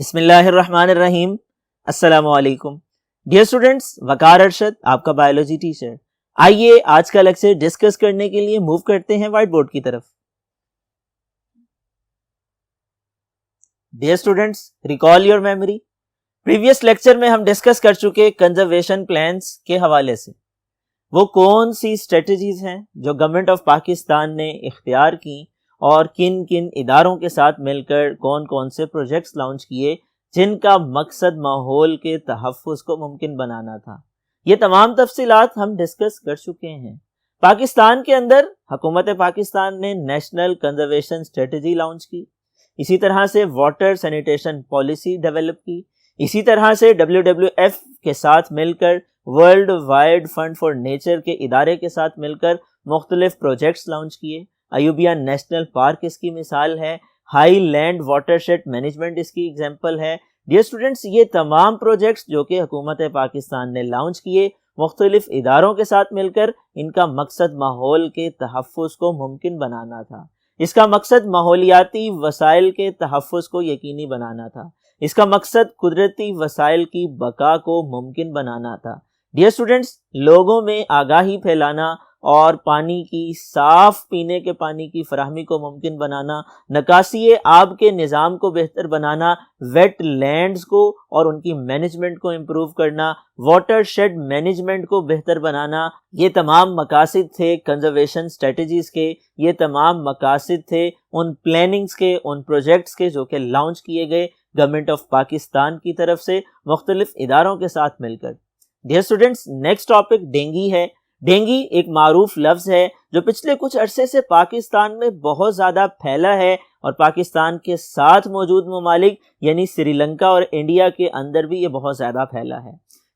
بسم اللہ الرحمن الرحیم۔ السلام علیکم ڈیئر اسٹوڈنٹس، وقار ارشد آپ کا بایولوجی ٹیچر۔ آئیے آج کا لیکچر ڈسکس کرنے کے لیے موو کرتے ہیں وائٹ بورڈ کی طرف۔ Dear students, recall your memory. Previous lecture میں ہم ڈسکس کر چکے کنزرویشن پلانس کے حوالے سے وہ کون سی اسٹریٹجیز ہیں جو گورنمنٹ آف پاکستان نے اختیار کی اور کن کن اداروں کے ساتھ مل کر کون کون سے پروجیکٹس لانچ کیے جن کا مقصد ماحول کے تحفظ کو ممکن بنانا تھا۔ یہ تمام تفصیلات ہم ڈسکس کر چکے ہیں۔ پاکستان کے اندر حکومت پاکستان نے نیشنل کنزرویشن اسٹریٹجی لانچ کی، اسی طرح سے واٹر سینیٹیشن پالیسی ڈیولپ کی، اسی طرح سے WWF کے ساتھ مل کر world wide fund for nature کے ادارے کے ساتھ مل کر مختلف پروجیکٹس لانچ کیے۔ ایوبیا نیشنل پارک اس کی مثال ہے، highland watershed management اس کی ایگزامپل ہے۔ ڈیئر اسٹوڈنٹس، یہ تمام پروجیکٹس جو کہ حکومت پاکستان نے لانچ کیے مختلف اداروں کے ساتھ مل کر، ان کا مقصد ماحول کے تحفظ کو ممکن بنانا تھا۔ اس کا مقصد ماحولیاتی وسائل کے تحفظ کو یقینی بنانا تھا۔ اس کا مقصد قدرتی وسائل کی بقا کو ممکن بنانا تھا۔ ڈیئر اسٹوڈنٹس، لوگوں میں آگاہی پھیلانا اور پانی کی صاف پینے کے پانی کی فراہمی کو ممکن بنانا، نکاسی آب کے نظام کو بہتر بنانا، ویٹ لینڈز کو اور ان کی مینجمنٹ کو امپروو کرنا، واٹر شیڈ مینجمنٹ کو بہتر بنانا، یہ تمام مقاصد تھے کنزرویشن اسٹریٹجیز کے، یہ تمام مقاصد تھے ان پلاننگز کے، ان پروجیکٹس کے جو کہ لانچ کیے گئے گورنمنٹ آف پاکستان کی طرف سے مختلف اداروں کے ساتھ مل کر۔ Dear students, next topic dengue ہے۔ ڈینگی ایک معروف لفظ ہے جو پچھلے کچھ عرصے سے پاکستان میں بہت زیادہ پھیلا ہے اور پاکستان کے ساتھ موجود ممالک یعنی سری لنکا اور انڈیا کے اندر بھی یہ بہت زیادہ پھیلا ہے۔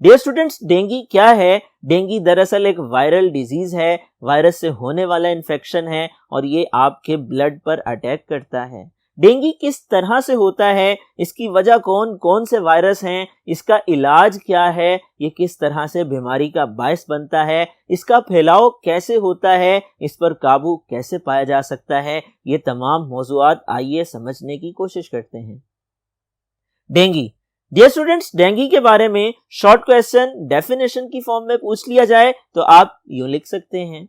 ڈیئر اسٹوڈنٹس، ڈینگی کیا ہے؟ ڈینگی دراصل ایک وائرل ڈیزیز ہے، وائرس سے ہونے والا انفیکشن ہے اور یہ آپ کے بلڈ پر اٹیک کرتا ہے۔ ڈینگی کس طرح سے ہوتا ہے، اس کی وجہ کون کون سے وائرس ہیں، اس کا علاج کیا ہے، یہ کس طرح سے بیماری کا باعث بنتا ہے، اس کا پھیلاؤ کیسے ہوتا ہے، اس پر قابو کیسے پایا جا سکتا ہے، یہ تمام موضوعات آئیے سمجھنے کی کوشش کرتے ہیں۔ ڈینگی، ڈیئر اسٹوڈنٹس، ڈینگی کے بارے میں شارٹ کویسچن ڈیفینیشن کی فارم میں پوچھ لیا جائے تو آپ یوں لکھ سکتے ہیں: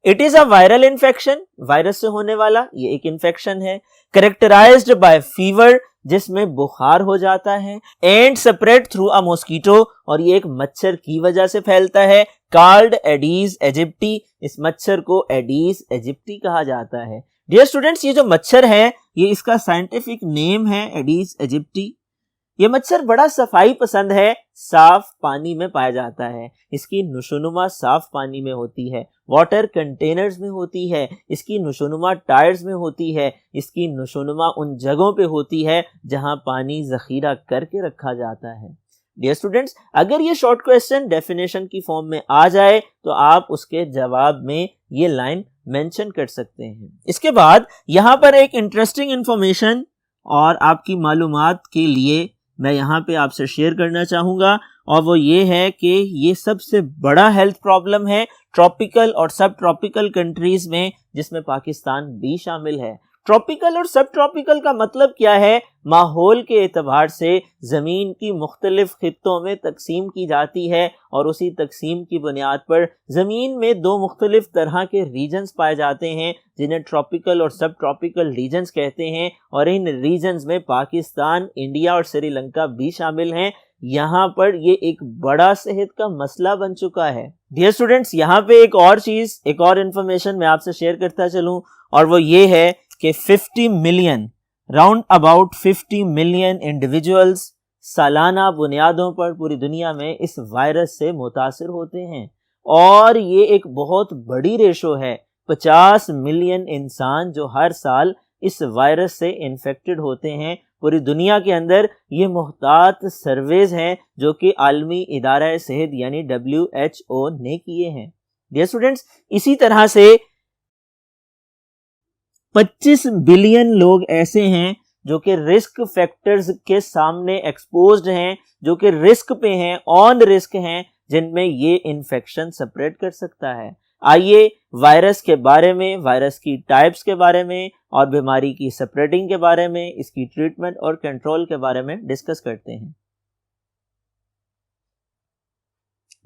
it is a viral infection, virus سے ہونے والا یہ ایک انفیکشن ہے، کریکٹرائزڈ بائی فیور جس میں بخار ہو جاتا ہے، and spread through a mosquito اور یہ ایک مچھر کی وجہ سے پھیلتا ہے، کالڈ ایڈیز ایجپٹی، اس مچھر کو ایڈیز ایجپٹی کہا جاتا ہے۔ ڈیئر اسٹوڈنٹس، یہ جو مچھر ہے یہ اس کا سائنٹیفک نیم ہے ایڈیز ایجپٹی۔ یہ مچھر بڑا صفائی پسند ہے، صاف پانی میں پایا جاتا ہے، اس کی نشوونما صاف پانی میں ہوتی ہے، واٹر کنٹینرز میں ہوتی ہے، اس کی نشوونما ٹائرز میں ہوتی ہے، اس کی نشوونما ان جگہوں پہ ہوتی ہے جہاں پانی ذخیرہ کر کے رکھا جاتا ہے۔ ڈیئر اسٹوڈنٹس، اگر یہ شارٹ کویسچن ڈیفینیشن کی فارم میں آ جائے تو آپ اس کے جواب میں یہ لائن مینشن کر سکتے ہیں۔ اس کے بعد یہاں پر ایک انٹرسٹنگ انفارمیشن اور آپ کی معلومات کے لیے میں یہاں پہ آپ سے شیئر کرنا چاہوں گا، اور وہ یہ ہے کہ یہ سب سے بڑا ہیلتھ پرابلم ہے ٹراپیکل اور سب ٹراپیکل کنٹریز میں، جس میں پاکستان بھی شامل ہے۔ ٹراپیکل اور سب ٹراپیکل کا مطلب کیا ہے؟ ماحول کے اعتبار سے زمین کی مختلف خطوں میں تقسیم کی جاتی ہے اور اسی تقسیم کی بنیاد پر زمین میں دو مختلف طرح کے ریجنز پائے جاتے ہیں جنہیں ٹراپیکل اور سب ٹراپیکل ریجنز کہتے ہیں، اور ان ریجنز میں پاکستان، انڈیا اور سری لنکا بھی شامل ہیں۔ یہاں پر یہ ایک بڑا صحت کا مسئلہ بن چکا ہے۔ ڈیئر اسٹوڈنٹس، یہاں پہ ایک اور چیز، ایک اور انفارمیشن میں آپ سے شیئر کرتا چلوں، اور وہ یہ ہے کہ 50 million, round about 50 million individuals سالانہ بنیادوں پر پوری دنیا میں اس وائرس سے متاثر ہوتے ہیں، اور یہ ایک بہت بڑی ریشو ہے۔ 50 ملین انسان جو ہر سال اس وائرس سے انفیکٹڈ ہوتے ہیں پوری دنیا کے اندر۔ یہ محتاط سرویز ہیں جو کہ عالمی ادارہ صحت یعنی WHO نے کیے ہیں۔ ڈیئر اسٹوڈنٹس، اسی طرح سے 25 بلین لوگ ایسے ہیں جو کہ رسک فیکٹرز کے سامنے ایکسپوزڈ ہیں، جو کہ رسک پہ ہیں، آن رسک ہیں، جن میں یہ انفیکشن سپریڈ کر سکتا ہے۔ آئیے وائرس کے بارے میں، وائرس کی ٹائپس کے بارے میں اور بیماری کی سپریڈنگ کے بارے میں، اس کی ٹریٹمنٹ اور کنٹرول کے بارے میں ڈسکس کرتے ہیں۔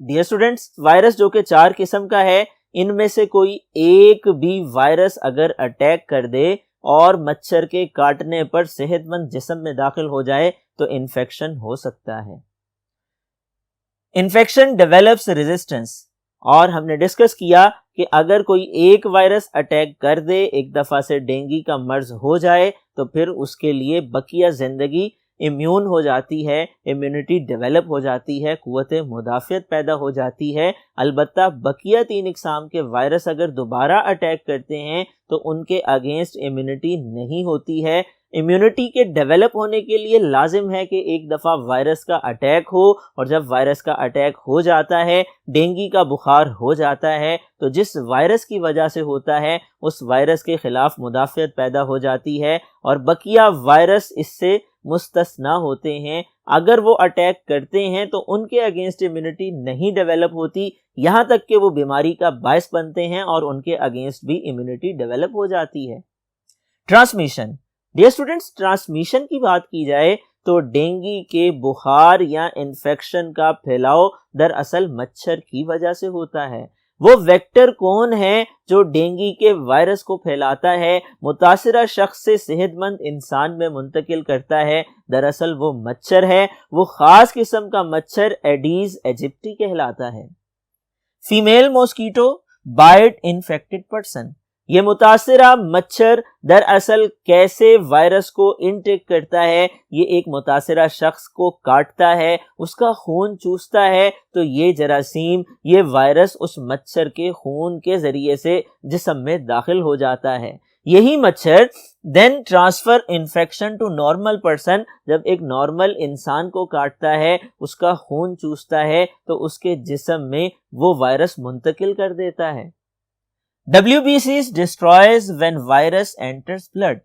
ڈیئر اسٹوڈنٹس، وائرس جو کہ 4 قسم کا ہے، ان میں سے کوئی ایک بھی وائرس اگر اٹیک کر دے اور مچھر کے کاٹنے پر صحت مند جسم میں داخل ہو جائے تو انفیکشن ہو سکتا ہے۔ انفیکشن ڈیولپس ریزسٹنس، اور ہم نے ڈسکس کیا کہ اگر کوئی ایک وائرس اٹیک کر دے، ایک دفعہ سے ڈینگی کا مرض ہو جائے تو پھر اس کے لیے بقیہ زندگی امیون ہو جاتی ہے، امیونٹی ڈیولپ ہو جاتی ہے، قوت مدافعت پیدا ہو جاتی ہے۔ البتہ بقیہ 3 اقسام کے وائرس اگر دوبارہ اٹیک کرتے ہیں تو ان کے اگینسٹ امیونٹی نہیں ہوتی ہے۔ امیونٹی کے ڈیولپ ہونے کے لیے لازم ہے کہ ایک دفعہ وائرس کا اٹیک ہو، اور جب وائرس کا اٹیک ہو جاتا ہے، ڈینگی کا بخار ہو جاتا ہے، تو جس وائرس کی وجہ سے ہوتا ہے اس وائرس کے خلاف مدافعت پیدا ہو جاتی ہے، اور بقیہ وائرس اس سے مستثنا ہوتے ہیں۔ اگر وہ اٹیک کرتے ہیں تو ان کے اگینسٹ امیونٹی نہیں ڈیولپ ہوتی، یہاں تک کہ وہ بیماری کا باعث بنتے ہیں اور ان کے اگینسٹ بھی امیونٹی ڈیولپ ہو جاتی ہے۔ ٹرانسمیشن، ڈیئر اسٹوڈنٹس، ٹرانسمیشن کی بات کی جائے تو ڈینگی کے بخار یا انفیکشن کا پھیلاؤ دراصل مچھر کی وجہ سے ہوتا ہے۔ وہ ویکٹر کون ہے جو ڈینگی کے وائرس کو پھیلاتا ہے، متاثرہ شخص سے صحت مند انسان میں منتقل کرتا ہے؟ دراصل وہ مچھر ہے، وہ خاص قسم کا مچھر ایڈیز ایجپٹی کہلاتا ہے۔ Female mosquito byte infected person, یہ متاثرہ مچھر دراصل کیسے وائرس کو انٹیک کرتا ہے؟ یہ ایک متاثرہ شخص کو کاٹتا ہے، اس کا خون چوستا ہے، تو یہ جراثیم، یہ وائرس اس مچھر کے خون کے ذریعے سے جسم میں داخل ہو جاتا ہے۔ یہی مچھر then transfer infection to normal person, جب ایک نارمل انسان کو کاٹتا ہے، اس کا خون چوستا ہے، تو اس کے جسم میں وہ وائرس منتقل کر دیتا ہے۔ WBCs destroys when virus enters blood،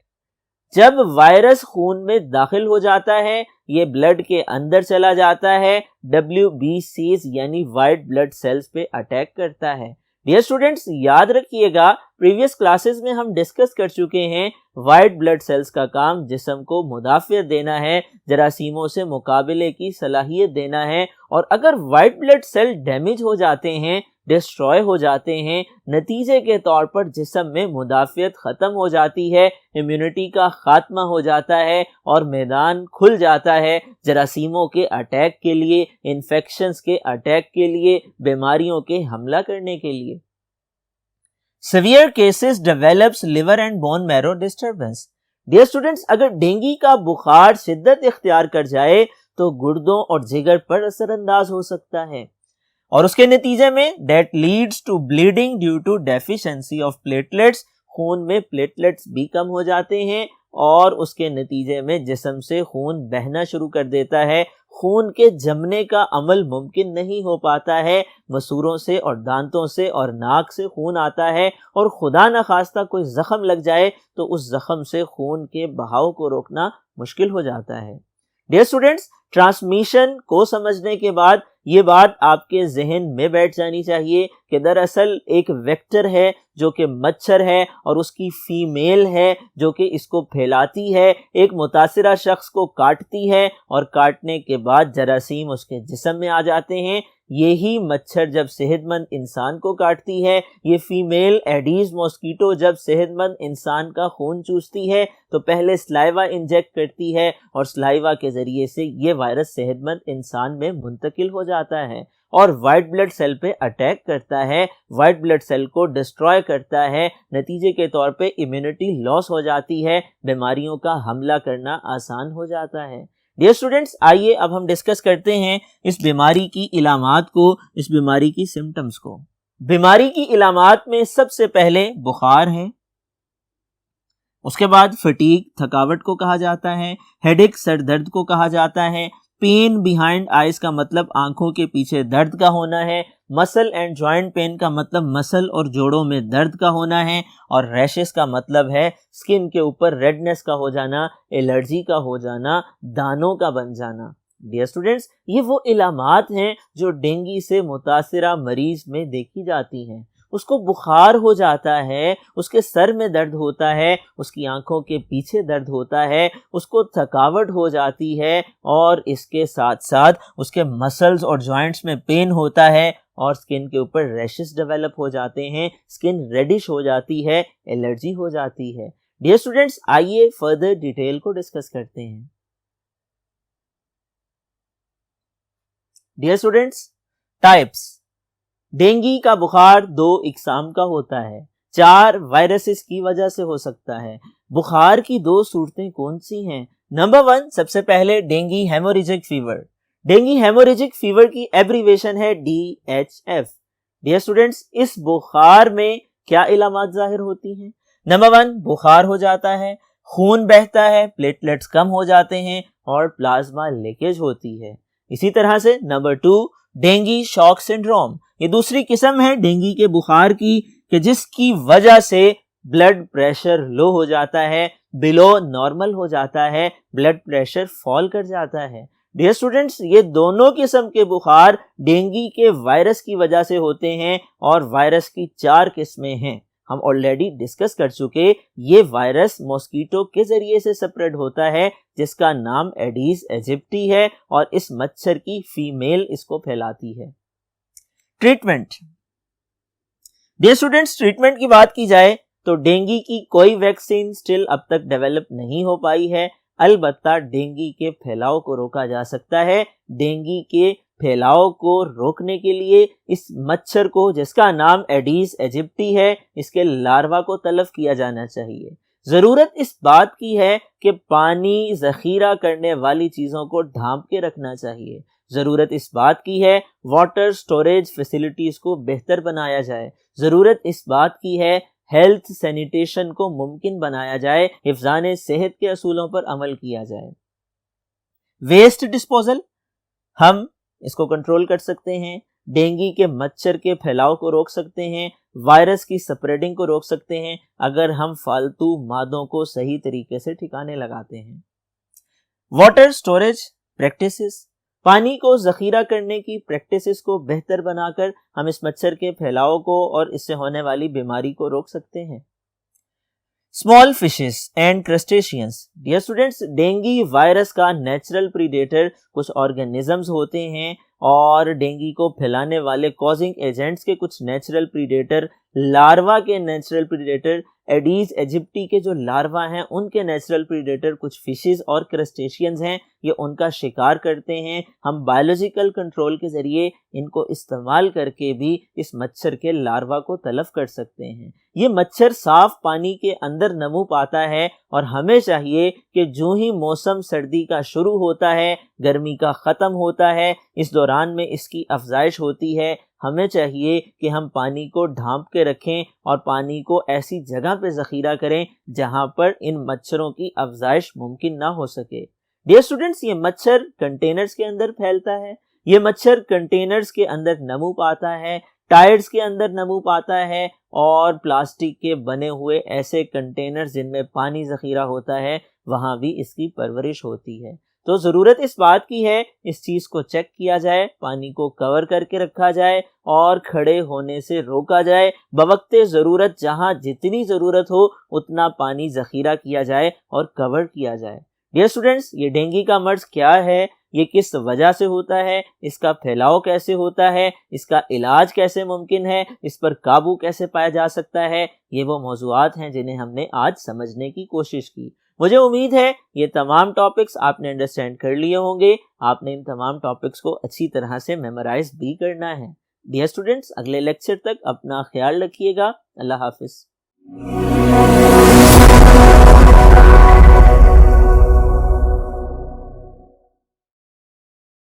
جب وائرس خون میں داخل ہو جاتا ہے، یہ بلڈ کے اندر چلا جاتا ہے، WBCs یعنی وائٹ بلڈ سیلز پہ اٹیک کرتا ہے۔ ڈیئر اسٹوڈنٹس، یاد رکھیے گا، پریویس کلاسز میں ہم ڈسکس کر چکے ہیں، وائٹ بلڈ سیلز کا کام جسم کو مدافعت دینا ہے، جراثیموں سے مقابلے کی صلاحیت دینا ہے، اور اگر وائٹ بلڈ سیل ڈیمیج ہو جاتے ہیں، ڈسٹروائے ہو جاتے ہیں، نتیجے کے طور پر جسم میں مدافعت ختم ہو جاتی ہے، امیونٹی کا خاتمہ ہو جاتا ہے، اور میدان کھل جاتا ہے جراثیموں کے اٹیک کے لیے، انفیکشنز کے اٹیک کے لیے، بیماریوں کے حملہ کرنے کے لیے۔ Severe cases develops liver and bone marrow disturbance, dear students, اگر ڈینگی کا بخار شدت اختیار کر جائے تو گردوں اور جگر پر اثر انداز ہو سکتا ہے، اور اس کے نتیجے میں that leads to bleeding due to deficiency of platelets, خون میں پلیٹلیٹس بھی کم ہو جاتے ہیں، اور اس کے نتیجے میں جسم سے خون بہنا شروع کر دیتا ہے، خون کے جمنے کا عمل ممکن نہیں ہو پاتا ہے، مسوروں سے اور دانتوں سے اور ناک سے خون آتا ہے، اور خدا نخواستہ کوئی زخم لگ جائے تو اس زخم سے خون کے بہاؤ کو روکنا مشکل ہو جاتا ہے۔ ڈیئر اسٹوڈنٹس، ٹرانسمیشن کو سمجھنے کے بعد یہ بات آپ کے ذہن میں بیٹھ جانی چاہیے کہ دراصل ایک ویکٹر ہے جو کہ مچھر ہے، اور اس کی فیمیل ہے جو کہ اس کو پھیلاتی ہے، ایک متاثرہ شخص کو کاٹتی ہے، اور کاٹنے کے بعد جراثیم اس کے جسم میں آ جاتے ہیں۔ یہی مچھر جب صحت مند انسان کو کاٹتی ہے، یہ فیمیل ایڈیز ماسکیٹو جب صحت مند انسان کا خون چوستی ہے تو پہلے سلائیوا انجیکٹ کرتی ہے، اور سلائیوا کے ذریعے سے یہ وائرس صحت مند انسان میں منتقل ہو جاتا ہے اور وائٹ بلڈ سیل پہ اٹیک کرتا ہے، وائٹ بلڈ سیل کو ڈسٹروائے کرتا ہے، نتیجے کے طور پہ امیونٹی لاس ہو جاتی ہے، بیماریوں کا حملہ کرنا آسان ہو جاتا ہے۔ ڈیئر اسٹوڈنٹس، آئیے اب ہم ڈسکس کرتے ہیں اس بیماری کی علامات کو، اس بیماری کی سمٹمز کو۔ بیماری کی علامات میں سب سے پہلے بخار ہے، اس کے بعد فٹیگ، تھکاوٹ کو کہا جاتا ہے، ہیڈ ایک، سر درد کو کہا جاتا ہے، پین بیہائنڈ آئیز کا مطلب آنکھوں کے پیچھے درد کا ہونا ہے، مسل اینڈ جوائنٹ پین کا مطلب مسل اور جوڑوں میں درد کا ہونا ہے، اور ریشز کا مطلب ہے سکن کے اوپر ریڈنس کا ہو جانا، الرجی کا ہو جانا، دانوں کا بن جانا۔ ڈیئر اسٹوڈنٹس، یہ وہ علامات ہیں جو ڈینگی سے متاثرہ مریض میں دیکھی جاتی ہیں۔ اس کو بخار ہو جاتا ہے، اس کے سر میں درد ہوتا ہے، اس کی آنکھوں کے پیچھے درد ہوتا ہے، اس کو تھکاوٹ ہو جاتی ہے، اور اس کے ساتھ ساتھ اس کے مسلز اور جوائنٹس میں پین ہوتا ہے، اور سکن کے اوپر ریشز ڈیولپ ہو جاتے ہیں، سکن ریڈش ہو جاتی ہے، الرجی ہو جاتی ہے۔ ڈیئر اسٹوڈینٹس، آئیے فردر ڈیٹیل کو ڈسکس کرتے ہیں۔ Dear students, types. ڈینگی کا بخار 2 اقسام کا ہوتا ہے، 4 وائرسز کی وجہ سے ہو سکتا ہے۔ بخار کی 2 صورتیں کون سی ہیں؟ نمبر 1، سب سے پہلے ڈینگی ہیموریجک فیور۔ ڈینگی ہیموریجک فیور کی ایبریویشن ہے DHF۔ ڈیئر اسٹوڈینٹس، اس بخار میں کیا علامات ظاہر ہوتی ہیں؟ نمبر 1، بخار ہو جاتا ہے، خون بہتا ہے، پلیٹلیٹس کم ہو جاتے ہیں، اور پلازما لیکیج ہوتی ہے۔ اسی طرح سے نمبر 2، ڈینگی شاک سنڈروم۔ یہ دوسری قسم ہے ڈینگی کے بخار کی کہ جس کی وجہ سے بلڈ پریشر لو ہو جاتا ہے، بلو نارمل ہو جاتا ہے، بلڈ پریشر فال کر جاتا ہے۔ ڈیئر اسٹوڈنٹس، یہ دونوں قسم کے بخار ڈینگی کے وائرس کی وجہ سے ہوتے ہیں، اور وائرس کی 4 قسمیں ہیں۔ ہم آلریڈی ڈسکس کر چکے، یہ وائرس ماسکیٹو کے ذریعے سے سپریڈ ہوتا ہے، جس کا نام ایڈیز ایجپٹی ہے، اور اس مچھر کی فیمیل اس کو پھیلاتی ہے۔ ٹریٹمنٹ۔ ڈیئر اسٹوڈنٹس، ٹریٹمنٹ کی بات کی جائے تو ڈینگی کی کوئی ویکسین سٹل اب تک ڈیولپ نہیں ہو پائی ہے، البتہ ڈینگی کے پھیلاؤ کو روکا جا سکتا ہے۔ ڈینگی کے پھیلاؤ کو روکنے کے لیے اس مچھر کو، جس کا نام ایڈیز ایجپٹی ہے، اس کے لاروا کو تلف کیا جانا چاہیے۔ ضرورت اس بات کی ہے کہ پانی ذخیرہ کرنے والی چیزوں کو ڈھانپ کے رکھنا چاہیے۔ ضرورت اس بات کی ہے واٹر سٹوریج فیسلٹیز کو بہتر بنایا جائے۔ ضرورت اس بات کی ہے ہیلتھ سینیٹیشن کو ممکن بنایا جائے، حفظان صحت کے اصولوں پر عمل کیا جائے۔ ویسٹ ڈسپوزل، ہم اس کو کنٹرول کر سکتے ہیں، ڈینگی کے مچھر کے پھیلاؤ کو روک سکتے ہیں، وائرس کی سپریڈنگ کو روک سکتے ہیں اگر ہم فالتو مادوں کو صحیح طریقے سے ٹھکانے لگاتے ہیں۔ واٹر سٹوریج پریکٹسز، پانی کو ذخیرہ کرنے کی پریکٹسز کو بہتر بنا کر ہم اس مچھر کے پھیلاؤ کو اور اس سے ہونے والی بیماری کو روک سکتے ہیں۔ Small fishes and crustaceans, dear students, dengue virus کا نیچرل پریڈیٹر کچھ آرگینزمز ہوتے ہیں، اور ڈینگی کو پھیلانے والے کازنگ ایجنٹس کے کچھ نیچرل پریڈیٹر، لاروا کے نیچرل پریڈیٹر، ایڈیز ایجپٹی کے جو لاروا ہیں ان کے نیچرل پریڈیٹر کچھ فشز اور کرسٹیشینز ہیں، یہ ان کا شکار کرتے ہیں۔ ہم بایولوجیکل کنٹرول کے ذریعے ان کو استعمال کر کے بھی اس مچھر کے لاروا کو تلف کر سکتے ہیں۔ یہ مچھر صاف پانی کے اندر نمو پاتا ہے، اور ہمیں چاہیے کہ جو ہی موسم سردی کا شروع ہوتا ہے، گرمی کا ختم ہوتا ہے، اس دوران میں اس کی افزائش ہوتی ہے، ہمیں چاہیے کہ ہم پانی کو ڈھانپ کے رکھیں اور پانی کو ایسی جگہ پہ ذخیرہ کریں جہاں پر ان مچھروں کی افزائش ممکن نہ ہو سکے۔ ڈیئر اسٹوڈنٹس، یہ مچھر کنٹینرز کے اندر پھیلتا ہے، یہ مچھر کنٹینرز کے اندر نمو پاتا ہے، ٹائرز کے اندر نمو پاتا ہے، اور پلاسٹک کے بنے ہوئے ایسے کنٹینرز جن میں پانی ذخیرہ ہوتا ہے وہاں بھی اس کی پرورش ہوتی ہے۔ تو ضرورت اس بات کی ہے اس چیز کو چیک کیا جائے، پانی کو کور کر کے رکھا جائے اور کھڑے ہونے سے روکا جائے۔ بوقت ضرورت جہاں جتنی ضرورت ہو اتنا پانی ذخیرہ کیا جائے اور کور کیا جائے۔ ڈیئر اسٹوڈنٹس، یہ ڈینگی کا مرض کیا ہے، یہ کس وجہ سے ہوتا ہے، اس کا پھیلاؤ کیسے ہوتا ہے، اس کا علاج کیسے ممکن ہے، اس پر قابو کیسے پایا جا سکتا ہے، یہ وہ موضوعات ہیں جنہیں ہم نے آج سمجھنے کی کوشش کی۔ مجھے امید ہے یہ تمام ٹاپکس آپ نے انڈرسٹینڈ کر لیے ہوں گے، آپ نے ان تمام ٹاپکس کو اچھی طرح سے میمورائز بھی کرنا ہے۔ ڈیئر اسٹوڈنٹس، اگلے لیکچر تک اپنا خیال رکھیے گا۔ اللہ حافظ۔